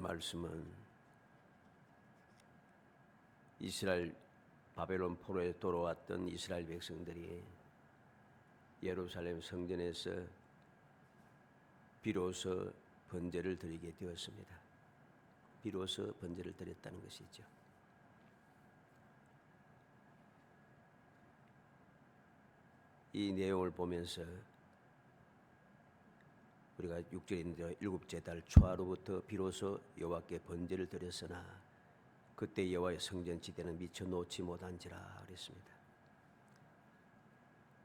말씀은 이스라엘 바벨론 포로에 돌아왔던 이스라엘 백성들이 예루살렘 성전에서 비로소 번제를 드리게 되었습니다. 비로소 번제를 드렸다는 것이죠. 이 내용을 보면서 우리가 6절인데 일곱째 달 초하루부터 비로소 여호와께 번제를 드렸으나 그때 여호와의 성전 지대는 미처 놓지 못한지라 그랬습니다.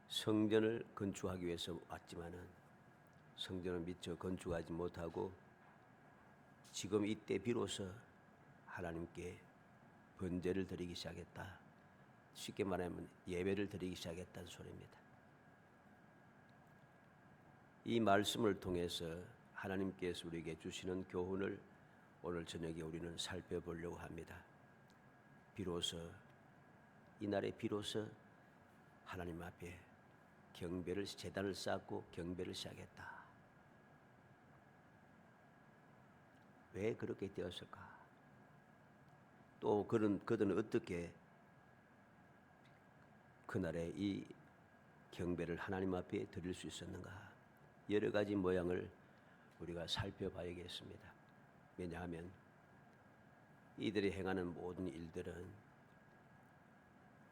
성전을 건축하기 위해서 왔지만은 성전을 미처 건축하지 못하고 지금 이때 비로소 하나님께 번제를 드리기 시작했다. 쉽게 말하면 예배를 드리기 시작했다는 소리입니다. 이 말씀을 통해서 하나님께서 우리에게 주시는 교훈을 오늘 저녁에 우리는 살펴보려고 합니다. 비로소 이날에 비로소 하나님 앞에 경배를 제단을 쌓고 경배를 시작했다. 왜 그렇게 되었을까? 또 그들은 어떻게 그날에 이 경배를 하나님 앞에 드릴 수 있었는가? 여러 가지 모양을 우리가 살펴봐야겠습니다. 왜냐하면 이들이 행하는 모든 일들은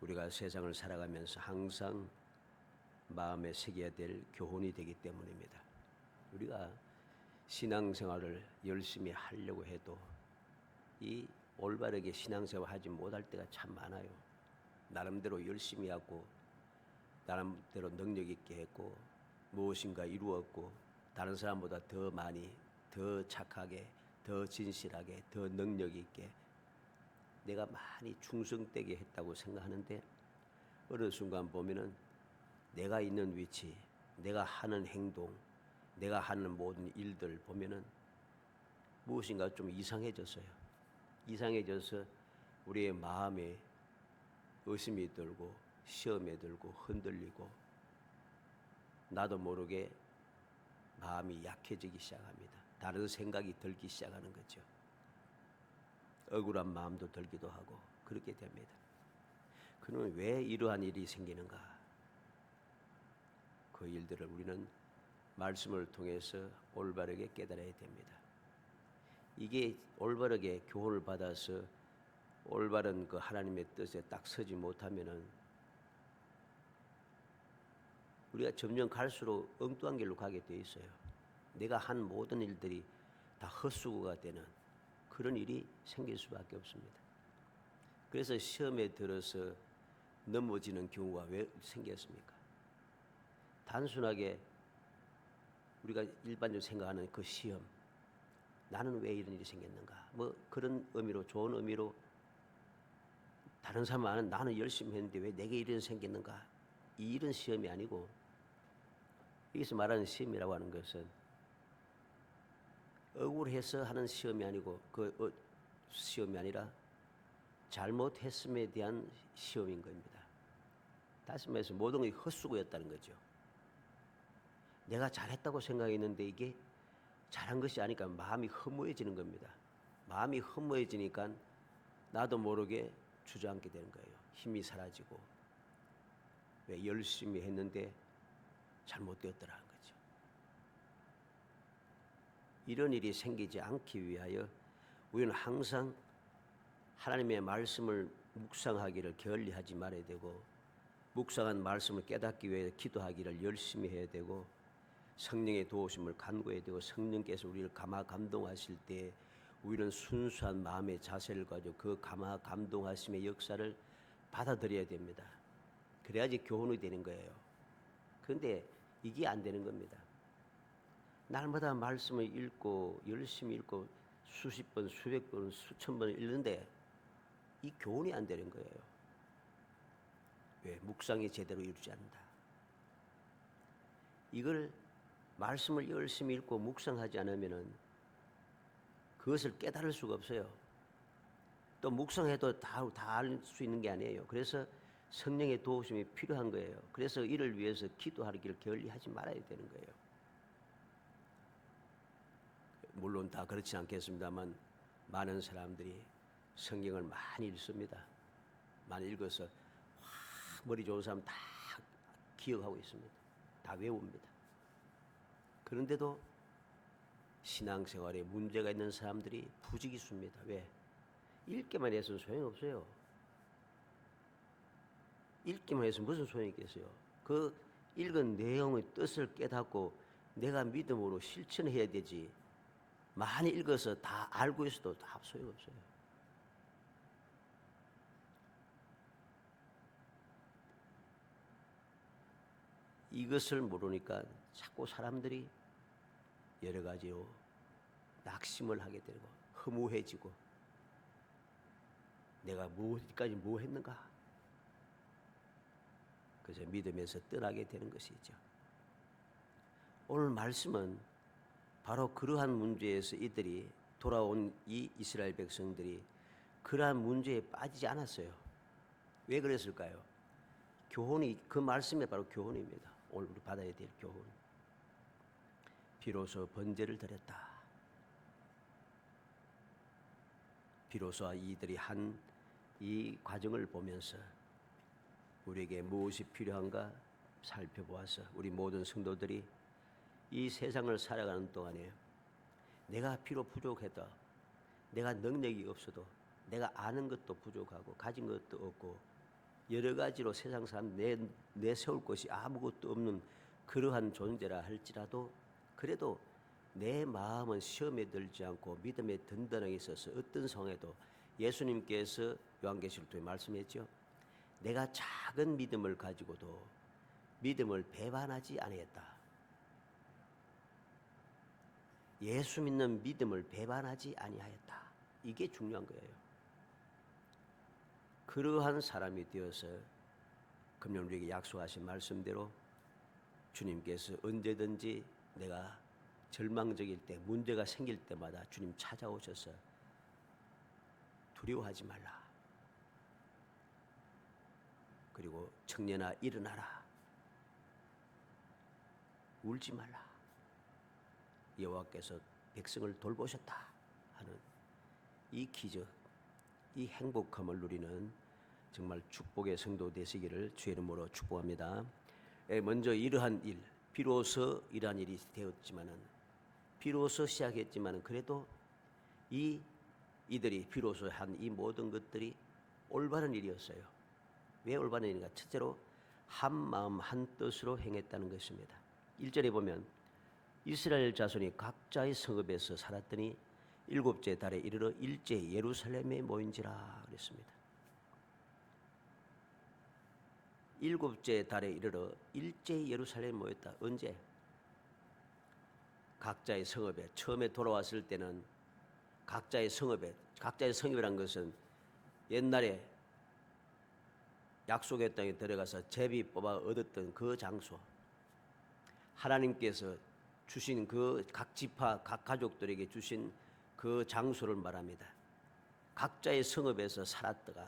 우리가 세상을 살아가면서 항상 마음에 새겨야 될 교훈이 되기 때문입니다. 우리가 신앙생활을 열심히 하려고 해도 이 올바르게 신앙생활 하지 못할 때가 참 많아요. 나름대로 열심히 하고 나름대로 능력 있게 했고 무엇인가 이루었고 다른 사람보다 더 많이, 더 착하게, 더 진실하게, 더 능력 있게 내가 많이 충성되게 했다고 생각하는데 어느 순간 보면은 내가 있는 위치, 내가 하는 행동, 내가 하는 모든 일들 보면은 무엇인가 좀 이상해졌어요. 이상해져서 우리의 마음에 의심이 들고 시험에 들고 흔들리고 나도 모르게 마음이 약해지기 시작합니다. 다른 생각이 들기 시작하는 거죠. 억울한 마음도 들기도 하고 그렇게 됩니다. 그러면 왜 이러한 일이 생기는가? 그 일들을 우리는 말씀을 통해서 올바르게 깨달아야 됩니다. 이게 올바르게 교훈을 받아서 올바른 그 하나님의 뜻에 딱 서지 못하면은 우리가 점점 갈수록 엉뚱한 길로 가게 돼 있어요. 내가 한 모든 일들이 다 헛수고가 되는 그런 일이 생길 수밖에 없습니다. 그래서 시험에 들어서 넘어지는 경우가 왜 생겼습니까? 단순하게 우리가 일반적으로 생각하는 그 시험, 나는 왜 이런 일이 생겼는가? 뭐 그런 의미로, 좋은 의미로 다른 사람은 나는 열심히 했는데 왜 내게 이런 일이 생겼는가? 이런 시험이 아니고 여기서 말하는 시험이라고 하는 것은 억울해서 하는 시험이 아니고 그 시험이 아니라 잘못했음에 대한 시험인 겁니다. 다시 말해서 모든 것이 헛수고였다는 거죠. 내가 잘했다고 생각했는데 이게 잘한 것이 아니까 마음이 허무해지는 겁니다. 마음이 허무해지니까 나도 모르게 주저앉게 되는 거예요. 힘이 사라지고 왜 열심히 했는데 잘못되었더라는 거죠. 이런 일이 생기지 않기 위하여 우리는 항상 하나님의 말씀을 묵상하기를 게을리하지 말아야 되고 묵상한 말씀을 깨닫기 위해 기도하기를 열심히 해야 되고 성령의 도우심을 간구해야 되고 성령께서 우리를 감화 감동하실 때 우리는 순수한 마음의 자세를 가지고 그 감화 감동하심의 역사를 받아들여야 됩니다. 그래야지 교훈이 되는 거예요. 그런데 이게 안 되는 겁니다. 날마다 말씀을 읽고 열심히 읽고 수십 번, 수백 번, 수천 번 읽는데 이 교훈이 안 되는 거예요. 왜? 묵상이 제대로 이루지 않는다. 이걸 말씀을 열심히 읽고 묵상하지 않으면은 그것을 깨달을 수가 없어요. 또 묵상해도 다 알 수 있는 게 아니에요. 그래서 성령의 도우심이 필요한 거예요. 그래서 이를 위해서 기도하기를 게을리하지 말아야 되는 거예요. 물론 다 그렇지 않겠습니다만 많은 사람들이 성경을 많이 읽습니다. 많이 읽어서 머리 좋은 사람 다 기억하고 있습니다. 다 외웁니다. 그런데도 신앙생활에 문제가 있는 사람들이 부지기수입니다. 왜? 읽기만 해서는 소용없어요. 읽기만 해서 무슨 소용이 있겠어요? 그 읽은 내용의 뜻을 깨닫고 내가 믿음으로 실천해야 되지. 많이 읽어서 다 알고 있어도 다 소용없어요. 이것을 모르니까 자꾸 사람들이 여러 가지로 낙심을 하게 되고 허무해지고 내가 어디까지 뭐 했는가? 그래서 믿음에서 떠나게 되는 것이죠. 오늘 말씀은 바로 그러한 문제에서 이들이 돌아온 이 이스라엘 백성들이 그러한 문제에 빠지지 않았어요. 왜 그랬을까요? 교훈이 그 말씀에 바로 교훈입니다. 오늘 우리 받아야 될 교훈. 비로소 번제를 드렸다. 비로소 이들이 한 이 과정을 보면서 우리에게 무엇이 필요한가 살펴보아서 우리 모든 성도들이 이 세상을 살아가는 동안에 내가 비록 부족해도 내가 능력이 없어도 내가 아는 것도 부족하고 가진 것도 없고 여러 가지로 세상 사람 내세울 것이 아무것도 없는 그러한 존재라 할지라도 그래도 내 마음은 시험에 들지 않고 믿음에 든든하게 있어서 어떤 상황에도 예수님께서 요한계시록에 말씀했죠. 내가 작은 믿음을 가지고도 믿음을 배반하지 아니했다. 예수 믿는 믿음을 배반하지 아니하였다. 이게 중요한 거예요. 그러한 사람이 되어서 금년 우리에게 약속하신 말씀대로 주님께서 언제든지 내가 절망적일 때 문제가 생길 때마다 주님 찾아오셔서 두려워하지 말라. 그리고 청년아 일어나라. 울지 말라. 여호와께서 백성을 돌보셨다 하는 이 기적, 이 행복함을 누리는 정말 축복의 성도 되시기를 주의 이름으로 축복합니다. 먼저 이러한 일, 비로소 이러한 일이 되었지만은 비로소 시작했지만은 그래도 이들이 비로소 한 이 모든 것들이 올바른 일이었어요. 왜 올바른 일인가? 첫째로 한 마음 한 뜻으로 행했다는 것입니다. 1절에 보면 이스라엘 자손이 각자의 성읍에서 살았더니 일곱째 달에 이르러 일제 예루살렘에 모인지라 그랬습니다. 일곱째 달에 이르러 일제 예루살렘에 모였다. 언제? 각자의 성읍에 처음에 돌아왔을 때는 각자의 성읍이란 것은 옛날에 약속의 땅에 들어가서 제비 뽑아 얻었던 그 장소, 하나님께서 주신 그 각 지파 각 가족들에게 주신 그 장소를 말합니다. 각자의 성읍에서 살았다가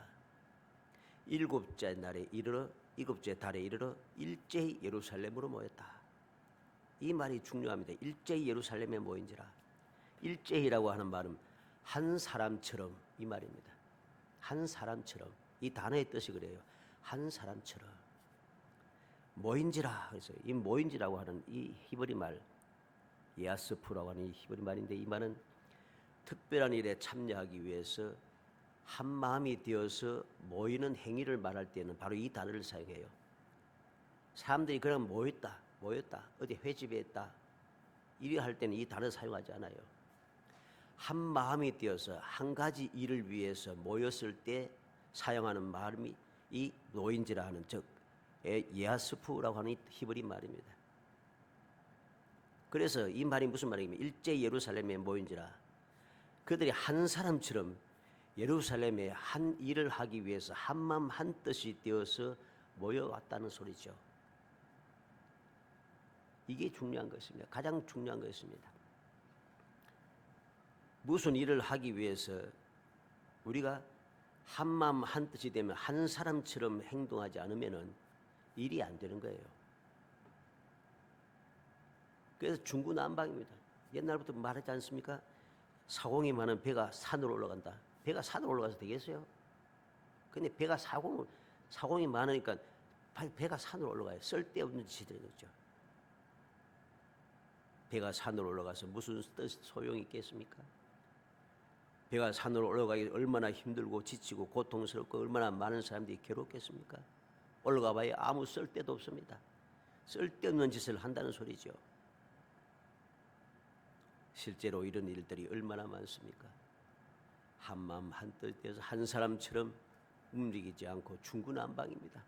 일곱째 달에 이르러 일제히 예루살렘으로 모였다. 이 말이 중요합니다. 일제히 예루살렘에 모인지라. 일제히라고 하는 말은 한 사람처럼 이 말입니다. 한 사람처럼. 이 단어의 뜻이 그래요. 한 사람처럼 모인지라. 그래서 이 모인지라고 하는 이 히브리 말 야스프라고 하는 이 히브리 말인데 이 말은 특별한 일에 참여하기 위해서 한 마음이 되어서 모이는 행위를 말할 때는 바로 이 단어를 사용해요. 사람들이 그냥 모였다 어디 회집에 있다 이리 할 때는 이 단어 사용하지 않아요. 한 마음이 되어서 한 가지 일을 위해서 모였을 때 사용하는 말이 이 노인지라 하는 즉 예하스프라고 하는 히브리 말입니다. 그래서 이 말이 무슨 말이냐면 일제 예루살렘에 모인지라 그들이 한 사람처럼 예루살렘에 한 일을 하기 위해서 한 마음 한 뜻이 되어서 모여왔다는 소리죠. 이게 중요한 것입니다. 가장 중요한 것입니다. 무슨 일을 하기 위해서 우리가 한 마음 한 뜻이 되면 한 사람처럼 행동하지 않으면은 일이 안 되는 거예요. 그래서 중구난방입니다. 옛날부터 말하지 않습니까? 사공이 많은 배가 산으로 올라간다. 배가 산으로 올라가서 되겠어요? 근데 배가 사공이 많으니까 배가 산으로 올라가요. 쓸데없는 짓이 되는 거죠. 배가 산으로 올라가서 무슨 소용이 있겠습니까? 배가 산으로 올라가기 얼마나 힘들고 지치고 고통스럽고 얼마나 많은 사람들이 괴롭겠습니까? 올라가 봐야 아무 쓸데도 없습니다. 쓸데없는 짓을 한다는 소리죠. 실제로 이런 일들이 얼마나 많습니까? 한마음 한뜻 되어서 한 사람처럼 움직이지 않고 중구난방입니다.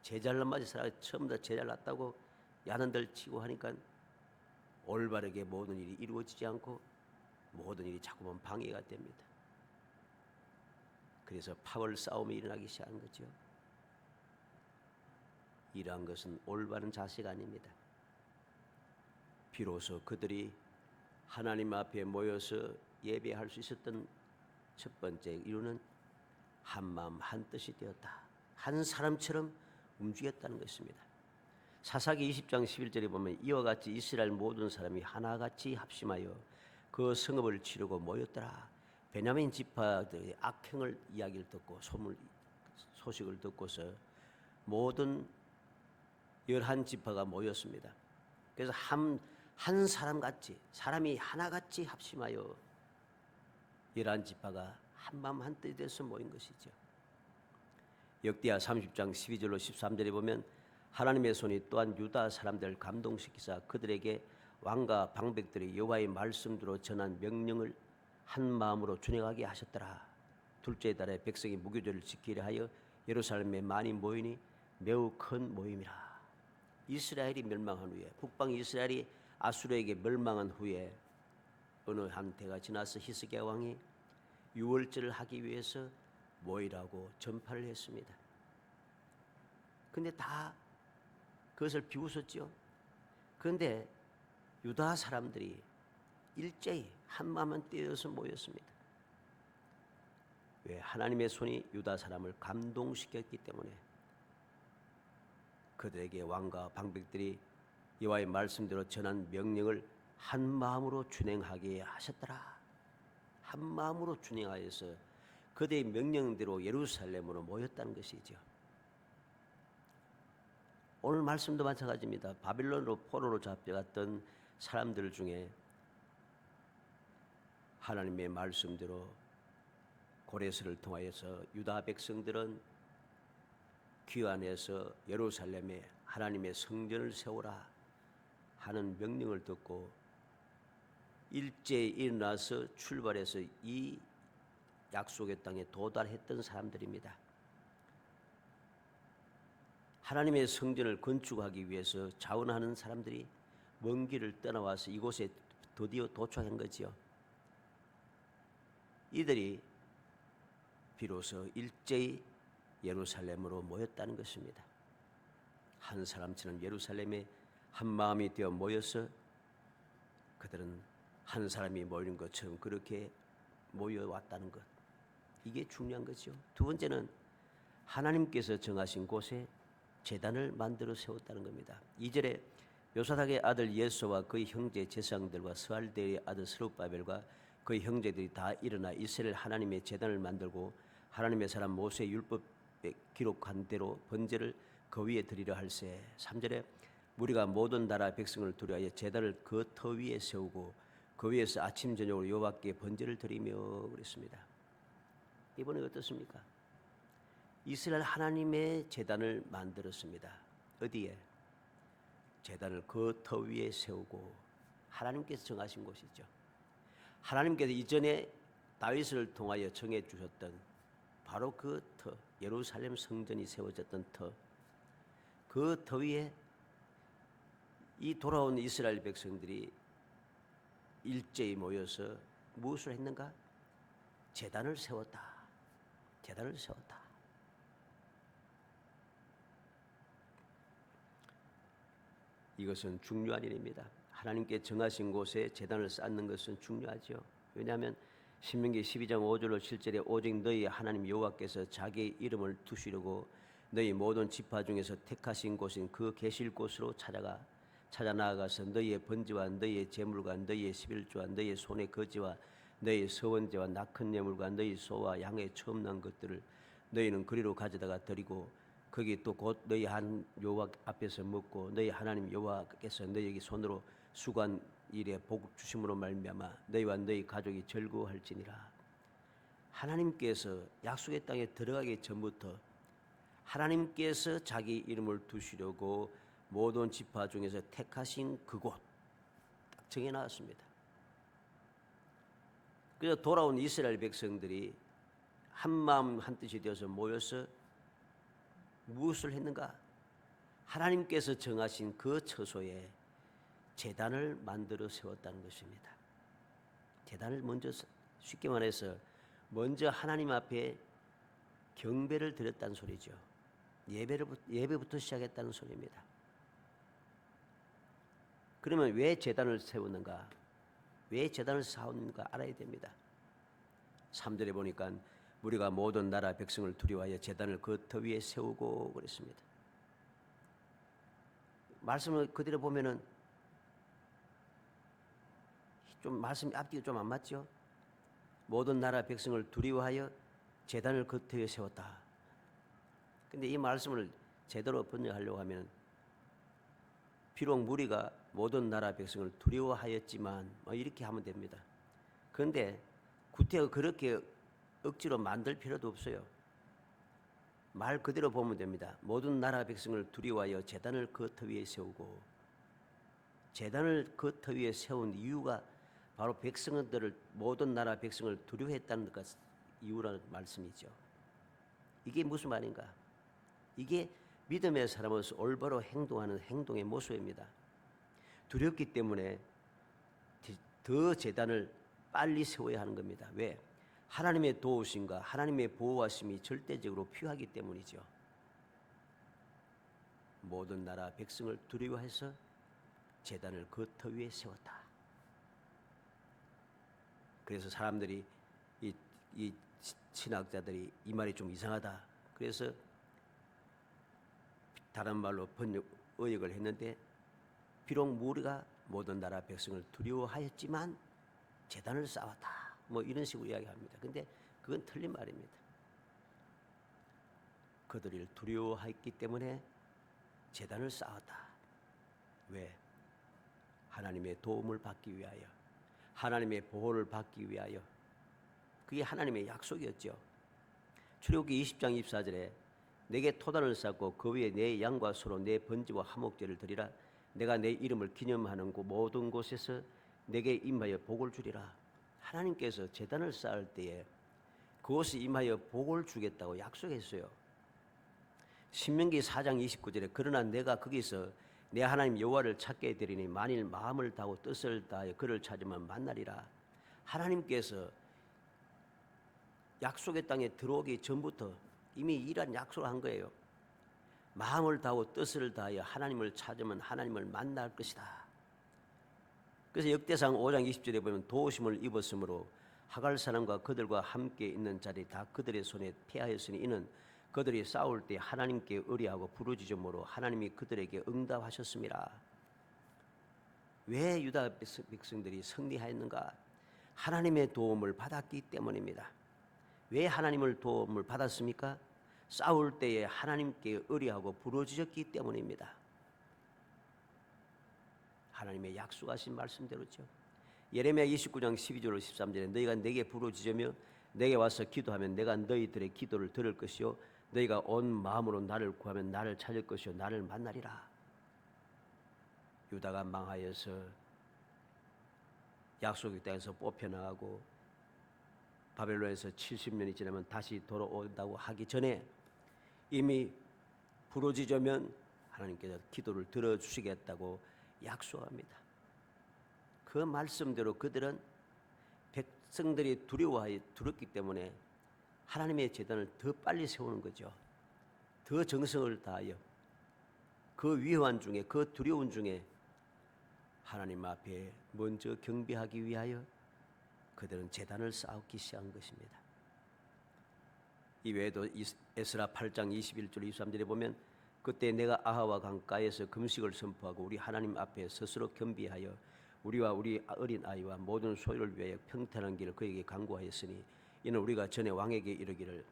제잘난맞이 살아 처음부터 제잘났다고 야단들 치고 하니까 올바르게 모든 일이 이루어지지 않고 모든 일이 자꾸만 방해가 됩니다. 그래서 파벌 싸움이 일어나기 시작한 거죠. 이러한 것은 올바른 자세가 아닙니다. 비로소 그들이 하나님 앞에 모여서 예배할 수 있었던 첫 번째 이유는 한마음 한뜻이 되었다. 한 사람처럼 움직였다는 것입니다. 사사기 20장 11절에 보면 이와 같이 이스라엘 모든 사람이 하나같이 합심하여 그 성읍을 치르고 모였더라. 베냐민 지파들의 악행을 이야기를 듣고 소식을 듣고서 모든 11지파가 모였습니다. 그래서 한 사람같이 사람이 하나같이 합심하여 11지파가 한마음 한뜻이 돼서 모인 것이죠. 역대하 30장 12절로 13절에 보면 하나님의 손이 또한 유다 사람들을 감동시키사 그들에게 왕과 방백들이 여호와의 말씀대로 전한 명령을 한 마음으로 준행하게 하셨더라. 둘째 달에 백성이 무교절을 지키려 하여 예루살렘에 많이 모이니 매우 큰 모임이라. 이스라엘이 멸망한 후에 북방 이스라엘이 아수르에게 멸망한 후에 어느 한 때가 지나서 히스기야 왕이 유월절을 하기 위해서 모이라고 전파를 했습니다. 근데 다 그것을 비웃었죠. 그런데 유다 사람들이 일제히 한마음만 떼어서 모였습니다. 왜? 하나님의 손이 유다 사람을 감동시켰기 때문에 그들에게 왕과 방백들이 여호와의 말씀대로 전한 명령을 한 마음으로 준행하게 하셨더라. 한 마음으로 준행하여서 그들의 명령대로 예루살렘으로 모였다는 것이죠. 오늘 말씀도 마찬가지입니다. 바빌론으로 포로로 잡혀갔던 사람들 중에 하나님의 말씀대로 고레스를 통하여서 유다 백성들은 귀환해서 예루살렘에 하나님의 성전을 세우라 하는 명령을 듣고 일제히 일어나서 출발해서 이 약속의 땅에 도달했던 사람들입니다. 하나님의 성전을 건축하기 위해서 자원하는 사람들이 먼 길을 떠나와서 이곳에 드디어 도착한 거지요. 이들이 비로소 일제히 예루살렘으로 모였다는 것입니다. 한 사람처럼 예루살렘에 한 마음이 되어 모여서 그들은 한 사람이 모이는 것처럼 그렇게 모여왔다는 것. 이게 중요한 거죠. 두 번째는 하나님께서 정하신 곳에 제단을 만들어 세웠다는 겁니다. 2절에 요사닥의 아들 예수와 그의 형제 제사장들과 스알델의 아들 스룹바벨과 그의 형제들이 다 일어나 이스라엘 하나님의 제단을 만들고 하나님의 사람 모세의 율법에 기록한 대로 번제를 그 위에 드리려 할세. 3절에 무리가 모든 나라 백성을 두려하여 제단을 그 터 위에 세우고 그 위에서 아침 저녁으로 여호와께 번제를 드리며 그랬습니다. 이번에 어떻습니까? 이스라엘 하나님의 제단을 만들었습니다. 어디에? 제단을 그 터 위에 세우고 하나님께서 정하신 곳이죠. 하나님께서 이전에 다윗을 통하여 정해 주셨던 바로 그 터, 예루살렘 성전이 세워졌던 터, 그 터 위에 이 돌아온 이스라엘 백성들이 일제히 모여서 무엇을 했는가? 제단을 세웠다. 제단을 세웠다. 이것은 중요한 일입니다. 하나님께 정하신 곳에 제단을 쌓는 것은 중요하죠. 왜냐하면 신명기 12장 5절로 7절에 오직 너희 하나님 여호와께서 자기의 이름을 두시려고 너희 모든 지파 중에서 택하신 곳인 그 계실 곳으로 찾아 나아가서 너희의 번제와 너희의 제물과 너희의 십일조와 너희의 손의 거지와 너희 서원제와 낙헌 예물과 너희 소와 양의 처음 난 것들을 너희는 그리로 가져다가 드리고 거기 또 곧 너희 한 여호와 앞에서 먹고 너희 하나님 여호와께서 너희에게 손으로 수고한 일에 복 주심으로 말미암아 너희와 너희 가족이 즐거워할지니라. 하나님께서 약속의 땅에 들어가기 전부터 하나님께서 자기 이름을 두시려고 모든 지파 중에서 택하신 그곳 딱 정해놨습니다. 그래서 돌아온 이스라엘 백성들이 한 마음 한 뜻이 되어서 모여서 무엇을 했는가? 하나님께서 정하신 그 처소에 제단을 만들어 세웠다는 것입니다. 제단을 먼저, 쉽게 말해서 먼저 하나님 앞에 경배를 드렸다는 소리죠. 예배부터 시작했다는 소리입니다. 그러면 왜 제단을 세웠는가? 왜 제단을 쌓았는가 알아야 됩니다. 3절에 보니까 우리가 모든 나라 백성을 두려워하여 제단을 그 터 위에 세우고 그랬습니다. 말씀을 그대로 보면은 좀 말씀이 앞뒤가 좀 안 맞죠? 모든 나라 백성을 두려워하여 제단을 그 터 위에 세웠다. 근데 이 말씀을 제대로 번역하려고 하면 비록 무리가 모든 나라 백성을 두려워하였지만 이렇게 하면 됩니다. 그런데 구태여 그렇게 억지로 만들 필요도 없어요. 말 그대로 보면 됩니다. 모든 나라 백성을 두려워하여 제단을 그 터 위에 세우고, 제단을 그 터 위에 세운 이유가 바로 백성들을, 모든 나라 백성을 두려워했다는 것 이유라는 말씀이죠. 이게 무슨 말인가? 이게 믿음의 사람으로서 올바로 행동하는 행동의 모습입니다. 두렵기 때문에 더 제단을 빨리 세워야 하는 겁니다. 왜? 하나님의 도우심과 하나님의 보호하심이 절대적으로 필요하기 때문이죠. 모든 나라 백성을 두려워해서 제단을 그 터 위에 세웠다. 그래서 사람들이 이 신학자들이 이 말이 좀 이상하다. 그래서 다른 말로 의역을 했는데, 비록 무리가 모든 나라 백성을 두려워하였지만 제단을 쌓았다. 이런 식으로 이야기합니다. 근데 그건 틀린 말입니다. 그들을 두려워했기 때문에 제단을 쌓았다. 왜? 하나님의 도움을 받기 위하여, 하나님의 보호를 받기 위하여. 그게 하나님의 약속이었죠. 출애굽기 20장 24절에 내게 토단을 쌓고 그 위에 내 양과 소로 내 번제와 화목제를 드리라. 내가 내 이름을 기념하는 모든 곳에서 내게 임하여 복을 주리라. 하나님께서 제단을 쌓을 때에 그곳에 임하여 복을 주겠다고 약속했어요. 신명기 4장 29절에 그러나 내가 거기서 내 하나님 여호와를 찾게 되리니 만일 마음을 다하고 뜻을 다하여 그를 찾으면 만나리라. 하나님께서 약속의 땅에 들어오기 전부터 이미 이런 약속을 한 거예요. 마음을 다하고 뜻을 다하여 하나님을 찾으면 하나님을 만날 것이다. 그래서 역대상 5장 20절에 보면 도우심을 입었으므로 하갈 사람과 그들과 함께 있는 자들이 다 그들의 손에 패하였으니 이는 그들이 싸울 때 하나님께 의뢰하고 부르짖음으로 하나님이 그들에게 응답하셨습니다. 왜 유다 백성들이 승리하였는가? 하나님의 도움을 받았기 때문입니다. 왜 하나님을 도움을 받았습니까? 싸울 때에 하나님께 의뢰하고 부르짖었기 때문입니다. 하나님의 약속하신 말씀대로죠. 예레미야 29장 12절 13절에 너희가 내게 부르짖으며 내게 와서 기도하면 내가 너희들의 기도를 들을 것이요 너희가 온 마음으로 나를 구하면 나를 찾을 것이요 나를 만나리라. 유다가 망하여서 약속의 땅에서 뽑혀나가고 바벨론에서 70년이 지나면 다시 돌아온다고 하기 전에 이미 부르짖으면 하나님께서 기도를 들어주시겠다고 약속합니다. 그 말씀대로 그들은 백성들이 두렵기 때문에 하나님의 제단을 더 빨리 세우는 거죠. 더 정성을 다하여 그 위험한 중에, 그 두려운 중에 하나님 앞에 먼저 경배하기 위하여 그들은 제단을 쌓기 시작한 것입니다. 이 외에도 에스라 8장 21절 23절에 보면 그때 내가 아하와 강가에서 금식을 선포하고 우리 하나님 앞에 스스로 겸비하여 우리와 우리 어린 아이와 모든 소유를 위하여 평탄한 길을 그에게 간구하였으니 이는 우리가 전에 왕에게 이르기를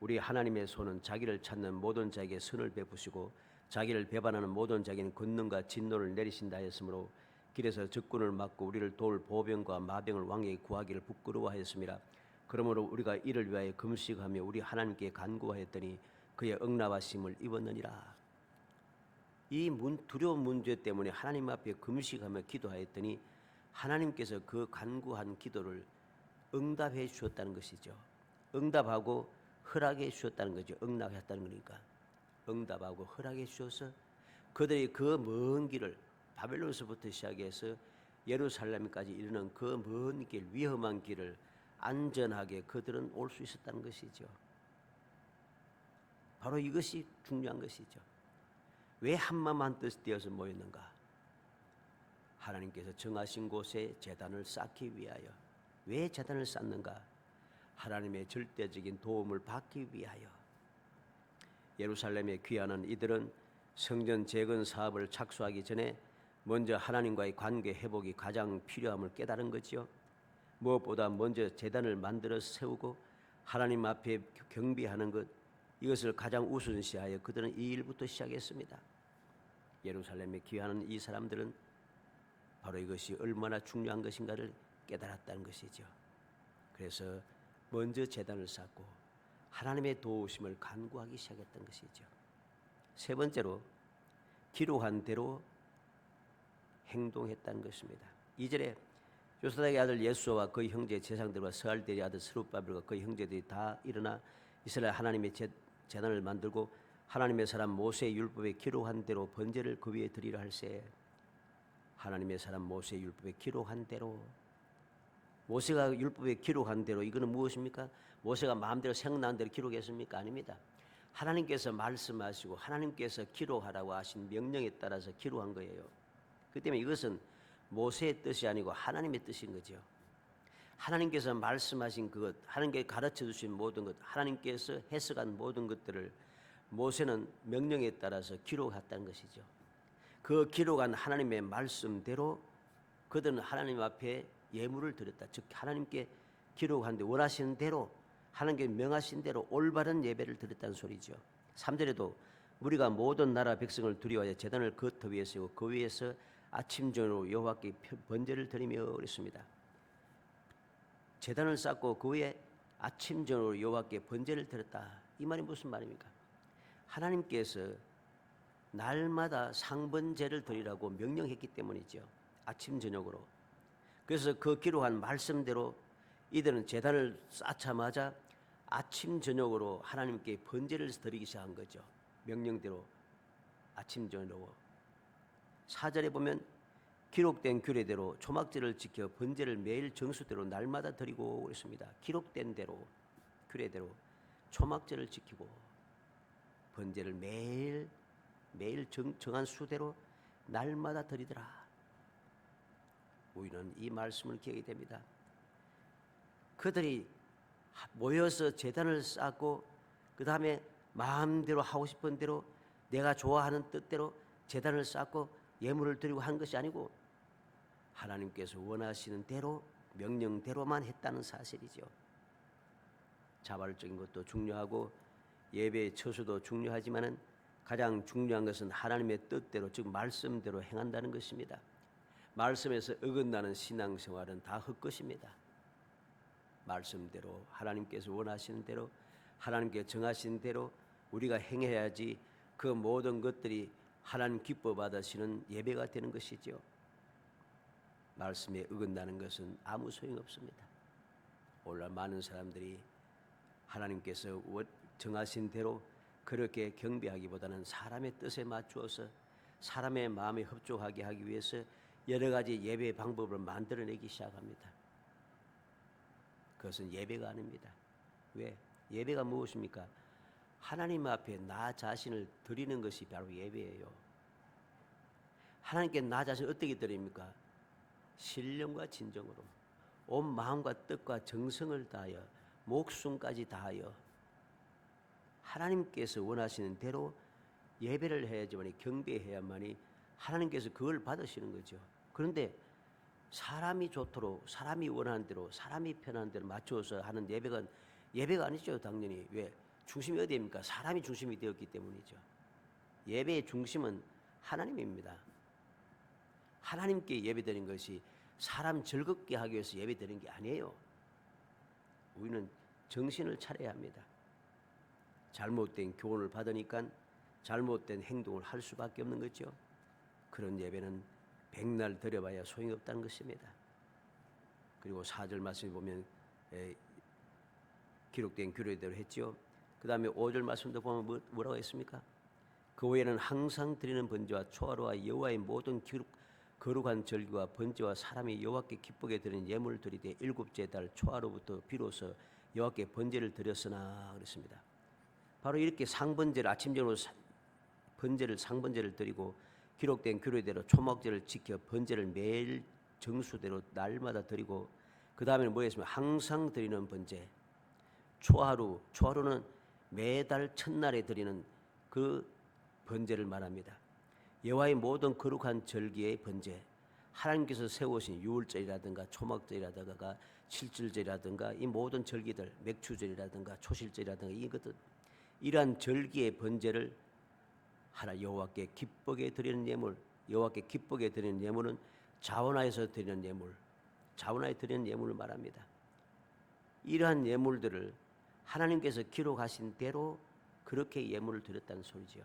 우리 하나님의 손은 자기를 찾는 모든 자에게 선을 베푸시고 자기를 배반하는 모든 자에게는 권능과 진노를 내리신다 하였으므로 길에서 적군을 막고 우리를 도울 보병과 마병을 왕에게 구하기를 부끄러워하였습니다. 그러므로 우리가 이를 위하여 금식하며 우리 하나님께 간구하였더니 그의 응답하심을 입었느니라. 이 두려운 문제 때문에 하나님 앞에 금식하며 기도하였더니 하나님께서 그 간구한 기도를 응답해 주셨다는 것이죠. 응답하고 허락해 주셨다는 거죠. 응답했다는 거니까. 응답하고 허락해 주셔서 그들이 그 먼 길을 바벨론서부터 시작해서 예루살렘까지 이르는 그 먼 길, 위험한 길을 안전하게 그들은 올 수 있었다는 것이죠. 바로 이것이 중요한 것이죠. 왜 한마음 한뜻 되어서 모였는가? 하나님께서 정하신 곳에 제단을 쌓기 위하여. 왜 제단을 쌓는가? 하나님의 절대적인 도움을 받기 위하여. 예루살렘에 귀하는 이들은 성전 재건 사업을 착수하기 전에 먼저 하나님과의 관계 회복이 가장 필요함을 깨달은 거지요. 무엇보다 먼저 제단을 만들어 세우고 하나님 앞에 경배하는 것, 이것을 가장 우선시하여 그들은 이 일부터 시작했습니다. 예루살렘에 귀하는 이 사람들은 바로 이것이 얼마나 중요한 것인가를 깨달았다는 것이죠. 그래서 먼저 제단을 쌓고 하나님의 도우심을 간구하기 시작했던 것이죠. 세 번째로 기록한 대로 행동했다는 것입니다. 2절에 요사닥의 아들 예수와 그의 형제 제상들과 스알델의 아들 스룹바벨과 그의 형제들이 다 일어나 이스라엘 하나님의 제단을 만들고 하나님의 사람 모세의 율법에 기록한 대로 번제를 그 위에 드리라 할세. 하나님의 사람 모세의 율법에 기록한 대로, 모세가 율법에 기록한 대로, 이거는 무엇입니까? 모세가 마음대로 생각난 대로 기록했습니까? 아닙니다. 하나님께서 말씀하시고 하나님께서 기록하라고 하신 명령에 따라서 기록한 거예요. 그 때문에 이것은 모세의 뜻이 아니고 하나님의 뜻인 거죠. 하나님께서 말씀하신 그것, 하나님께 가르쳐 주신 모든 것, 하나님께서 해석한 모든 것들을 모세는 명령에 따라서 기록했다는 것이죠. 그 기록한 하나님의 말씀대로 그들은 하나님 앞에 예물을 드렸다. 즉 하나님께 기록한 데 원하시는 대로, 하나님께 명하신 대로 올바른 예배를 드렸다는 소리죠. 3절에도 우리가 모든 나라 백성을 두려워하여 제단을 그 터 위에 세우고 그 위에서 아침 저녁으로 여호와께 번제를 드리며 그랬습니다. 제단을 쌓고 그 위에 아침 저녁으로 여호와께 번제를 드렸다. 이 말이 무슨 말입니까? 하나님께서 날마다 상번제를 드리라고 명령했기 때문이죠. 아침 저녁으로. 그래서 그 기록한 말씀대로 이들은 제단을 쌓자마자 아침 저녁으로 하나님께 번제를 드리기 시작한 거죠. 명령대로 아침 저녁으로. 4절에 보면 기록된 규례대로 초막절을 지켜 번제를 매일 정수대로 날마다 드리고 그랬습니다. 기록된 대로, 규례대로 초막절을 지키고 번제를 매일 정한 수대로 날마다 드리더라. 우리는 이 말씀을 기억이 됩니다. 그들이 모여서 제단을 쌓고 그 다음에 마음대로 하고 싶은 대로 내가 좋아하는 뜻대로 제단을 쌓고 예물을 드리고 한 것이 아니고 하나님께서 원하시는 대로 명령대로만 했다는 사실이죠. 자발적인 것도 중요하고 예배의 처수도 중요하지만은 가장 중요한 것은 하나님의 뜻대로, 즉 말씀대로 행한다는 것입니다. 말씀에서 어긋나는 신앙생활은 다 헛것입니다. 말씀대로 하나님께서 원하시는 대로 하나님께 정하신 대로 우리가 행해야지 그 모든 것들이 하나님 기뻐 받으시는 예배가 되는 것이죠. 말씀에 어긋나는 것은 아무 소용없습니다. 오늘날 많은 사람들이 하나님께서 정하신 대로 그렇게 경배하기보다는 사람의 뜻에 맞추어서 사람의 마음에 협조하게 하기 위해서 여러 가지 예배 방법을 만들어내기 시작합니다. 그것은 예배가 아닙니다. 왜? 예배가 무엇입니까? 하나님 앞에 나 자신을 드리는 것이 바로 예배예요. 하나님께 나 자신을 어떻게 드립니까? 신령과 진정으로 온 마음과 뜻과 정성을 다하여 목숨까지 다하여 하나님께서 원하시는 대로 예배를 해야지만이, 경배해야만이 하나님께서 그걸 받으시는 거죠. 그런데 사람이 좋도록 사람이 원하는 대로 사람이 편한 대로 맞춰서 하는 예배가 아니죠. 당연히. 왜? 중심이 어디입니까? 사람이 중심이 되었기 때문이죠. 예배의 중심은 하나님입니다. 하나님께 예배드리는 것이 사람 즐겁게 하기 위해서 예배드리는 게 아니에요. 우리는 정신을 차려야 합니다. 잘못된 교훈을 받으니까 잘못된 행동을 할 수밖에 없는 거죠. 그런 예배는 백날 드려봐야 소용이 없다는 것입니다. 그리고 4절 말씀에 보면 기록된 규례대로 했죠. 그 다음에 5절 말씀도 보면 뭐라고 했습니까? 그 외에는 항상 드리는 번제와 초하루와 여호와의 모든 거룩한 절기와 번제와 사람이 여호와께 기쁘게 드리는 예물을 드리되 일곱째 달 초하루부터 비로소 여호와께 번제를 드렸으나 그랬습니다. 바로 이렇게 상번제를 아침적으로 상번제를 드리고 기록된 규례대로 초막제를 지켜 번제를 매일 정수대로 날마다 드리고 그 다음에는 뭐였습니까? 항상 드리는 번제. 초하루는 매달 첫날에 드리는 그 번제를 말합니다. 여호와의 모든 거룩한 절기의 번제, 하나님께서 세우신 유월절이라든가 초막절이라든가 칠칠절이라든가 이 모든 절기들, 맥추절이라든가 초실절이라든가 이것들 이러한 절기의 번제를 여호와께 기쁘게 드리는 예물, 여호와께 기쁘게 드리는 예물은 자원하여서 드리는 예물, 자원하여 드리는 예물을 말합니다. 이러한 예물들을 하나님께서 기록하신 대로 그렇게 예물을 드렸다는 소리죠.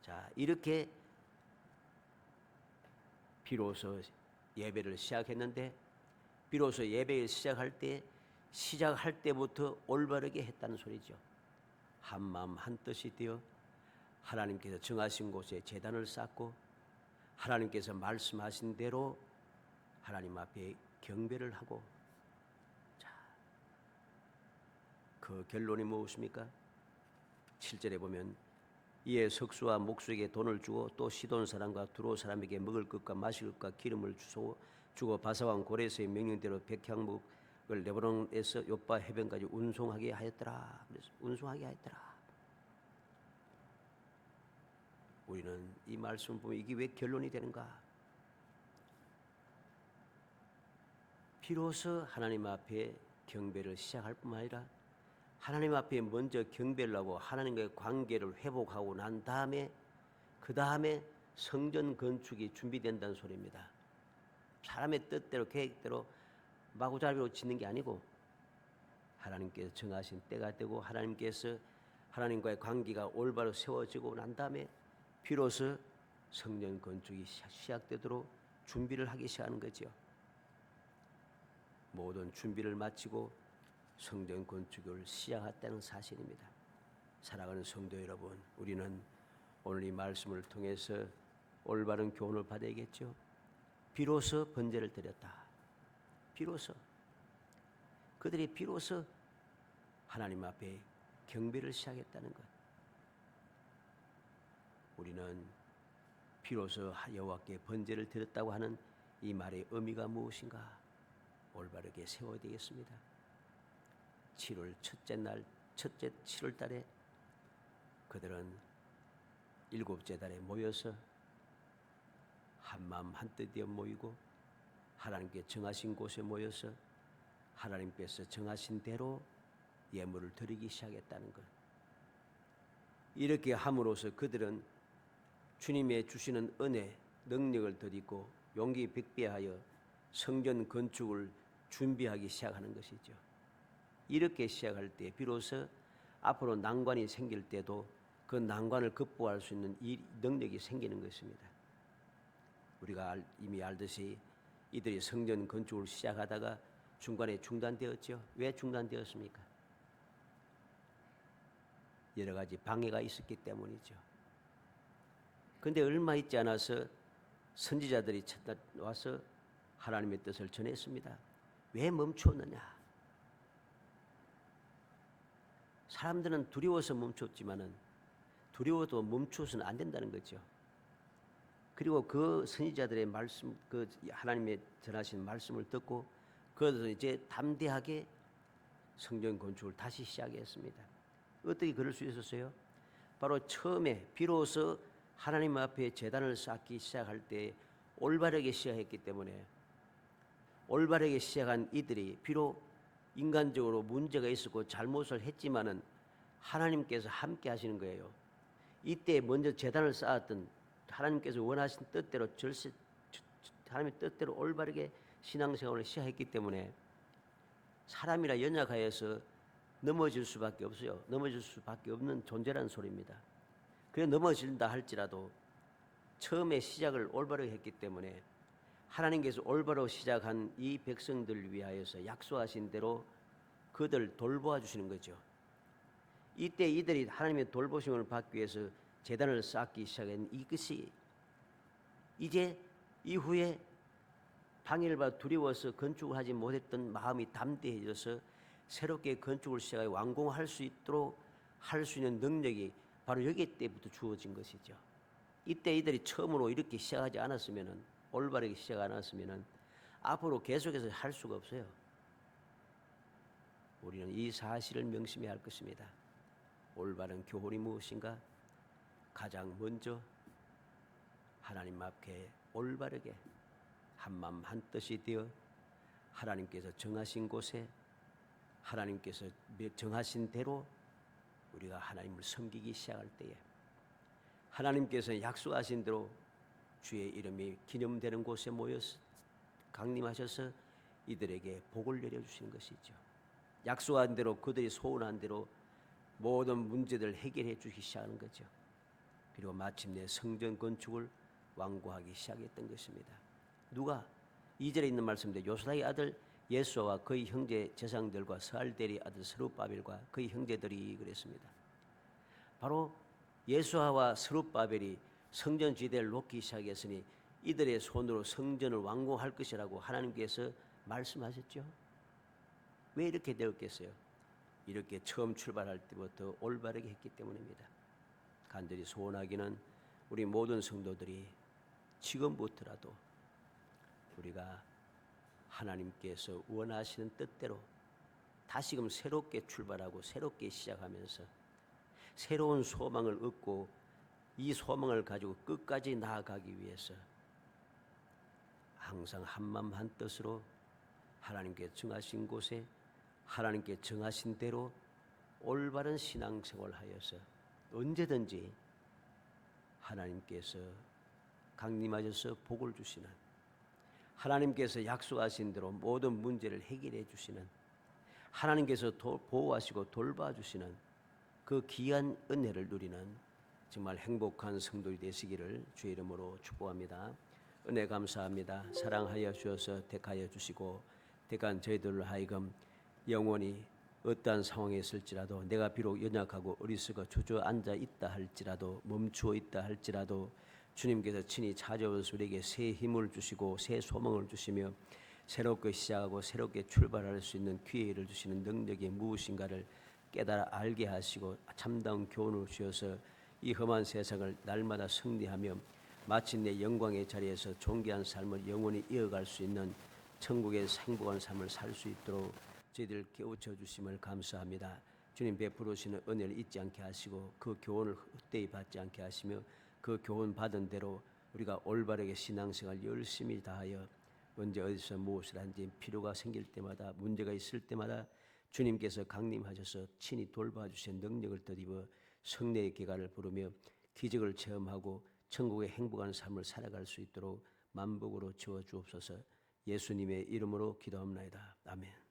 자, 이렇게 비로소 예배를 시작했는데 비로소 예배를 시작할 때부터 올바르게 했다는 소리죠. 한 마음 한 뜻이 되어 하나님께서 정하신 곳에 제단을 쌓고 하나님께서 말씀하신 대로 하나님 앞에 경배를 하고, 자, 그 결론이 무엇입니까? 7절에 보면 이에 석수와 목수에게 돈을 주고 또 시돈 사람과 두로 사람에게 먹을 것과 마실 것과 기름을 주고 바사왕 고레스의 명령대로 백향목을 레바논에서 요빠 해변까지 운송하게 하였더라. 그래서 운송하게 하였더라. 우리는 이 말씀을 보면 이게 왜 결론이 되는가? 비로소 하나님 앞에 경배를 시작할 뿐만 아니라 하나님 앞에 먼저 경배를 하고 하나님과의 관계를 회복하고 난 다음에 그 다음에 성전 건축이 준비된다는 소리입니다. 사람의 뜻대로 계획대로 마구잡이로 짓는 게 아니고 하나님께서 정하신 때가 되고 하나님께서 하나님과의 관계가 올바로 세워지고 난 다음에 비로소 성전 건축이 시작되도록 준비를 하기 시작하는 거죠. 모든 준비를 마치고 성전 건축을 시작했다는 사실입니다. 사랑하는 성도 여러분, 우리는 오늘 이 말씀을 통해서 올바른 교훈을 받아야겠죠. 비로소 번제를 드렸다. 비로소 그들이 비로소 하나님 앞에 경배를 시작했다는 것. 우리는 비로소 여호와께 번제를 드렸다고 하는 이 말의 의미가 무엇인가 올바르게 세워야 되겠습니다. 7월 첫째 7월 달에 그들은 일곱째 달에 모여서 한마음 한뜻이어 모이고 하나님께 정하신 곳에 모여서 하나님께서 정하신 대로 예물을 드리기 시작했다는 것. 이렇게 함으로써 그들은 주님의 주시는 은혜, 능력을 덧입고 용기 백배하여 성전 건축을 준비하기 시작하는 것이죠. 이렇게 시작할 때 비로소 앞으로 난관이 생길 때도 그 난관을 극복할 수 있는 이 능력이 생기는 것입니다. 우리가 이미 알듯이 이들이 성전 건축을 시작하다가 중간에 중단되었죠. 왜 중단되었습니까? 여러 가지 방해가 있었기 때문이죠. 그런데 얼마 있지 않아서 선지자들이 와서 하나님의 뜻을 전했습니다. 왜 멈추었느냐? 사람들은 두려워서 멈췄지만은 두려워도 멈추어서는 안 된다는 거죠. 그리고 그 선지자들의 말씀, 그 하나님의 전하신 말씀을 듣고 그것을 이제 담대하게 성전 건축을 다시 시작했습니다. 어떻게 그럴 수 있었어요? 바로 처음에 비로소 하나님 앞에 제단을 쌓기 시작할 때 올바르게 시작했기 때문에 올바르게 시작한 이들이 비록 인간적으로 문제가 있었고 잘못을 했지만은 하나님께서 함께 하시는 거예요. 이때 먼저 제단을 쌓았던 하나님께서 원하신 뜻대로 하나님의 뜻대로 올바르게 신앙생활을 시작했기 때문에 사람이라 연약하여서 넘어질 수밖에 없어요. 넘어질 수밖에 없는 존재라는 소리입니다. 그래 넘어진다 할지라도 처음에 시작을 올바르게 했기 때문에 하나님께서 올바로 시작한 이 백성들을 위하여서 약속하신 대로 그들을 돌보아 주시는 거죠. 이때 이들이 하나님의 돌보심을 받기 위해서 제단을 쌓기 시작한 이것이 이제 이후에 방해를 두려워서 건축을 하지 못했던 마음이 담대해져서 새롭게 건축을 시작해 완공할 수 있도록 할 수 있는 능력이 바로 여기 때부터 주어진 것이죠. 이때 이들이 처음으로 이렇게 시작하지 않았으면은, 올바르게 시작 안 했으면은 앞으로 계속해서 할 수가 없어요. 우리는 이 사실을 명심해야 할 것입니다. 올바른 교훈이 무엇인가? 가장 먼저 하나님 앞에 올바르게 한마음 한뜻이 되어 하나님께서 정하신 곳에 하나님께서 정하신 대로 우리가 하나님을 섬기기 시작할 때에 하나님께서 약속하신 대로 주의 이름이 기념되는 곳에 모여서 강림하셔서 이들에게 복을 내려주시는 것이죠. 약속한 대로 그들이 소원한 대로 모든 문제들을 해결해 주기 시작하는 거죠. 그리고 마침내 성전 건축을 완고하기 시작했던 것입니다. 누가? 2절에 있는 말씀인데 요수다의 아들 예수와 그의 형제 제사장들과 스알델의 아들 스룹바벨과 그의 형제들이 그랬습니다. 바로 예수아와 스룹바벨이 성전 지대를 놓기 시작했으니 이들의 손으로 성전을 완공할 것이라고 하나님께서 말씀하셨죠. 왜 이렇게 되었겠어요? 이렇게 처음 출발할 때부터 올바르게 했기 때문입니다. 간절히 소원하기는 우리 모든 성도들이 지금부터라도 우리가 하나님께서 원하시는 뜻대로 다시금 새롭게 출발하고 새롭게 시작하면서 새로운 소망을 얻고 이 소망을 가지고 끝까지 나아가기 위해서 항상 한마음 한뜻으로 하나님께 정하신 곳에 하나님께 정하신 대로 올바른 신앙생활을 하여서 언제든지 하나님께서 강림하셔서 복을 주시는, 하나님께서 약속하신 대로 모든 문제를 해결해 주시는, 하나님께서 보호하시고 돌봐주시는 그 귀한 은혜를 누리는 정말 행복한 성도들이 되시기를 주의 이름으로 축복합니다. 은혜 감사합니다. 사랑하여 주셔서 택하여 주시고 택한 저희들로 하여금 영원히 어떠한 상황에 있을지라도 내가 비록 연약하고 어리석어 주저앉아 있다 할지라도 멈추어 있다 할지라도 주님께서 친히 찾아오셔서 우리에게 새 힘을 주시고 새 소망을 주시며 새롭게 시작하고 새롭게 출발할 수 있는 기회를 주시는 능력이 무엇인가를 깨달아 알게 하시고 참다운 교훈을 주셔서 이 험한 세상을 날마다 승리하며 마침내 영광의 자리에서 존귀한 삶을 영원히 이어갈 수 있는 천국의 행복한 삶을 살 수 있도록 저희들 깨우쳐 주심을 감사합니다. 주님 베풀으시는 은혜를 잊지 않게 하시고 그 교훈을 헛되이 받지 않게 하시며 그 교훈 받은 대로 우리가 올바르게 신앙생활 열심히 다하여 언제 어디서 무엇을 한지 필요가 생길 때마다 문제가 있을 때마다 주님께서 강림하셔서 친히 돌봐주신 능력을 덧입어 성례의 기간을 부르며 기적을 체험하고 천국의 행복한 삶을 살아갈 수 있도록 만복으로 채워 주옵소서. 예수님의 이름으로 기도합니다. 아멘.